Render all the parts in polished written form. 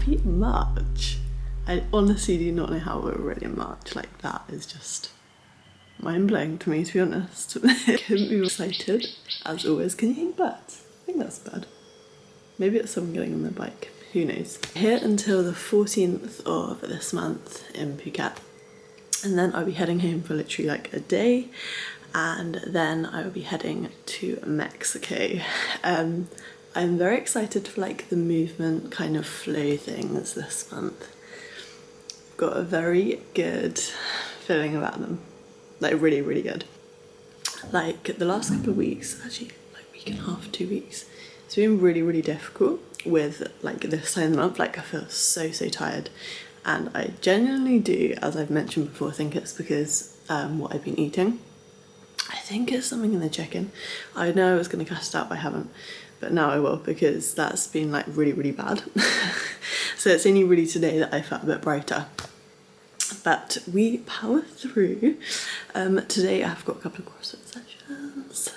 happy March. I honestly do not know how we're already in March. Like, that is just mind-blowing to me, to be honest. Couldn't be more excited, as always. Can you hear birds? I think that's bad. Maybe it's someone getting on their bike. Who knows? Here until the 14th of this month in Phuket. And then I'll be heading home for literally like a day. And then I will be heading to Mexico. I'm very excited for like the movement kind of flow things this month. I've got a very good feeling about them. Like really, really good. Like the last couple of weeks, actually like week and a half, 2 weeks, it's been really, really difficult with like this time of the month. Like I feel so tired. And I genuinely do, as I've mentioned before, think it's because what I've been eating. I think it's something in the chicken. I know I was going to cast it out, but I haven't. But now I will, because that's been like really, really bad. So it's only really today that I felt a bit brighter. But we power through. Today I've got a couple of CrossFit sessions.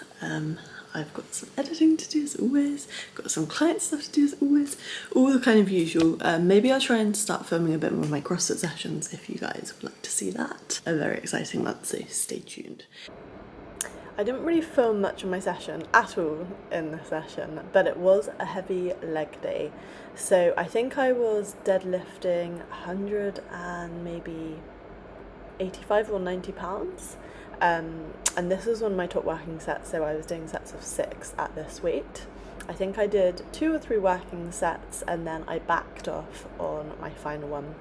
I've got some editing to do as always. Got some client stuff to do as always. All the kind of usual. Maybe I'll try and start filming a bit more of my CrossFit sessions if you guys would like to see that. A very exciting month, so stay tuned. I didn't really film much of my session at all in the session, but it was a heavy leg day. So I think I was deadlifting 100 and maybe 85 or 90 pounds. And this was one of my top working sets, so I was doing sets of 6 at this weight. I think I did 2 or 3 working sets and then I backed off on my final one.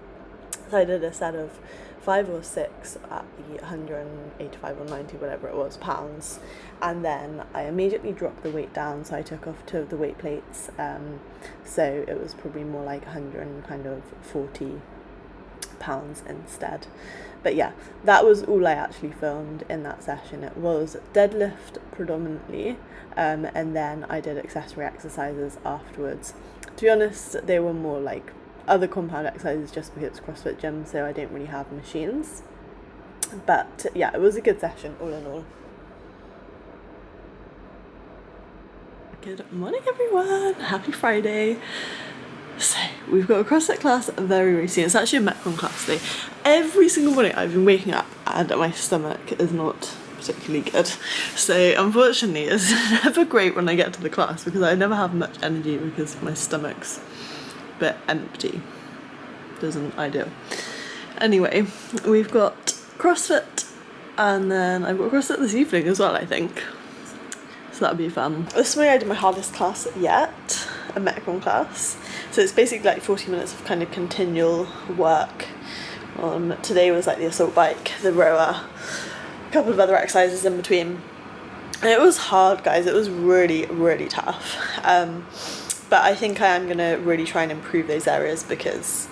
So I did a set of 5 or 6 at the 185 or 90, whatever it was, pounds. And then I immediately dropped the weight down, so I took off 2 of the weight plates. So it was probably more like 140 pounds instead. But yeah, that was all I actually filmed in that session. It was deadlift predominantly, and then I did accessory exercises afterwards. To be honest, they were more like other compound exercises just because it's CrossFit gym, so I don't really have machines. But yeah, it was a good session all in all. Good morning everyone, happy Friday. So we've got a CrossFit class very, very soon. It's actually a Metcon class today. Every single morning I've been waking up and my stomach is not particularly good. So unfortunately it's never great when I get to the class because I never have much energy because my stomach's a bit empty. Isn't ideal. Anyway, we've got CrossFit and then I've got CrossFit this evening as well, I think. So that'll be fun. This morning I did my hardest class yet, a Metcon class. So it's basically like 40 minutes of kind of continual work. Today was like the assault bike, the rower, a couple of other exercises in between. And it was hard, guys. It was really, really tough. But I think I am going to really try and improve those areas because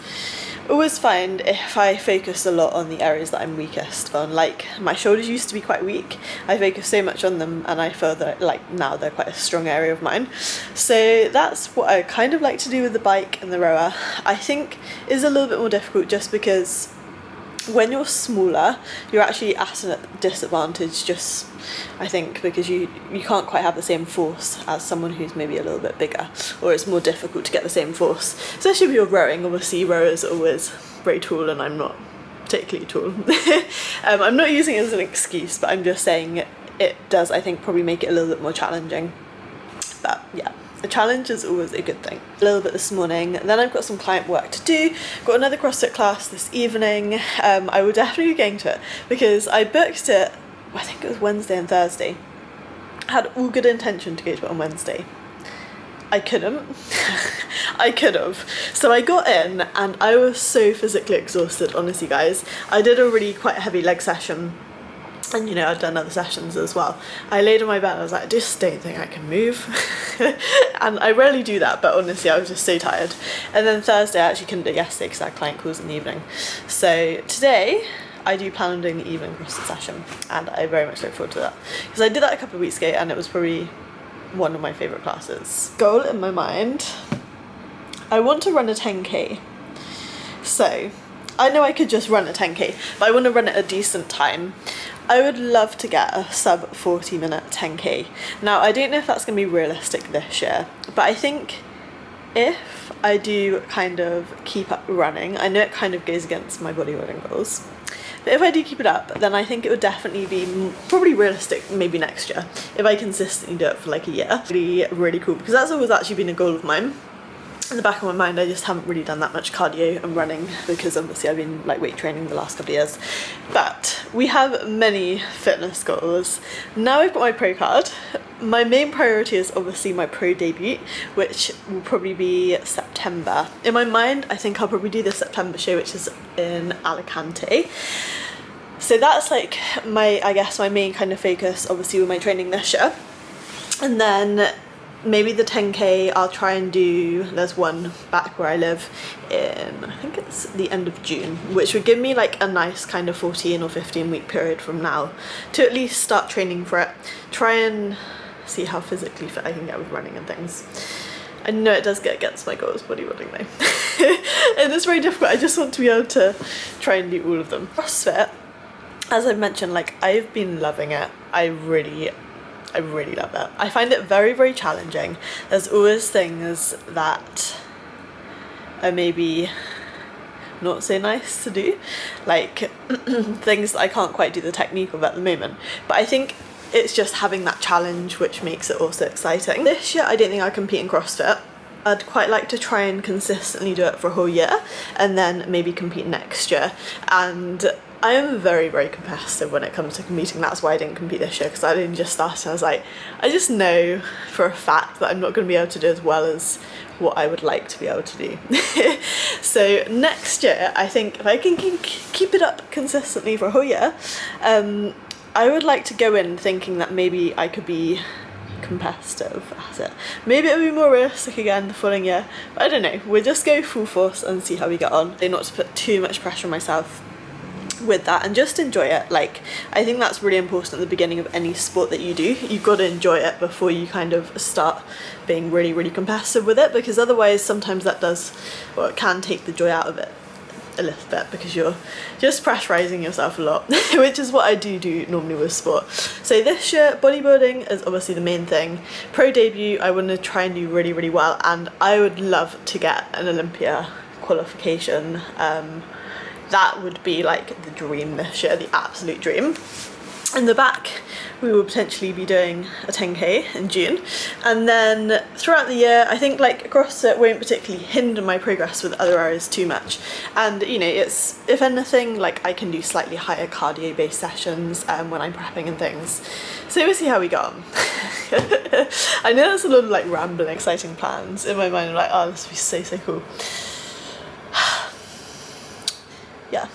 I always find if I focus a lot on the areas that I'm weakest on, like my shoulders used to be quite weak, I focus so much on them and I feel that like now they're quite a strong area of mine. So that's what I kind of like to do with the bike and the rower. I think is a little bit more difficult just because when you're smaller, you're actually at a disadvantage, just I think because you can't quite have the same force as someone who's maybe a little bit bigger, or it's more difficult to get the same force, especially if you're rowing. Obviously rowers are always very tall and I'm not particularly tall. I'm not using it as an excuse, but I'm just saying it does, I think, probably make it a little bit more challenging. But yeah, a challenge is always a good thing. A little bit this morning, then I've got some client work to do. Got another CrossFit class this evening. I will definitely be going to it because I booked it, I think it was Wednesday and Thursday. I had all good intention to go to it on Wednesday. I couldn't. I could have. So I got in and I was so physically exhausted, honestly guys. I did a really quite heavy leg session. And you know, I'd done other sessions as well. I laid on my bed and I was like, I just don't think I can move. And I rarely do that, but honestly I was just so tired. And then Thursday I actually couldn't do it yesterday because I had client calls in the evening. So today I do plan on doing the evening CrossFit session and I very much look forward to that. Because I did that a couple of weeks ago and it was probably one of my favourite classes. Goal in my mind, I want to run a 10k. So I know I could just run a 10k, but I want to run it a decent time. I would love to get a sub 40 minute 10k. Now I don't know if that's going to be realistic this year, but I think if I do kind of keep up running, I know it kind of goes against my bodybuilding goals, but if I do keep it up, then I think it would definitely be probably realistic maybe next year if I consistently do it for like a year. Really, really cool, because that's always actually been a goal of mine. In the back of my mind, I just haven't really done that much cardio and running because obviously I've been like weight training the last couple of years. But we have many fitness goals. Now I've got my pro card. My main priority is obviously my pro debut, which will probably be September. In my mind, I think I'll probably do the September show, which is in Alicante. So that's like I guess my main kind of focus obviously with my training this year. And then maybe the 10k I'll try and do, there's one back where I live in, I think it's the end of June, which would give me like a nice kind of 14 or 15 week period from now to at least start training for it, try and see how physically fit I can get with running and things. I know it does get against my goals bodybuilding though. It is very difficult. I just want to be able to try and do all of them. CrossFit, as I've mentioned, like I've been loving it. I really love it. I find it very, very challenging. There's always things that are maybe not so nice to do, like things that I can't quite do the technique of at the moment, but I think it's just having that challenge which makes it also exciting. This year I don't think I'll compete in CrossFit. I'd quite like to try and consistently do it for a whole year and then maybe compete next year. And I am very, very competitive when it comes to competing. That's why I didn't compete this year, because I didn't just start and I was like, I just know for a fact that I'm not going to be able to do as well as what I would like to be able to do. So next year, I think if I can keep it up consistently for a whole year, I would like to go in thinking that maybe I could be competitive at it. Maybe it'll be more realistic again the following year, but I don't know. We'll just go full force and see how we get on. Not to put too much pressure on myself with that and just enjoy it. Like, I think that's really important at the beginning of any sport that you do. You've got to enjoy it before you kind of start being really, really competitive with it, because otherwise sometimes that does, or it can take the joy out of it a little bit, because you're just pressurizing yourself a lot, which is what I do normally with sport. So this year bodybuilding is obviously the main thing. Pro debut, I want to try and do really, really well, and I would love to get an Olympia qualification. That would be like the dream this year, the absolute dream. In the back, we will potentially be doing a 10k in June, and then throughout the year, I think like CrossFit won't particularly hinder my progress with other areas too much. And you know, it's, if anything, like I can do slightly higher cardio based sessions when I'm prepping and things. So we'll see how we go on. I know there's a lot of like rambling, exciting plans in my mind. I'm like, oh, this would be so cool. Yeah.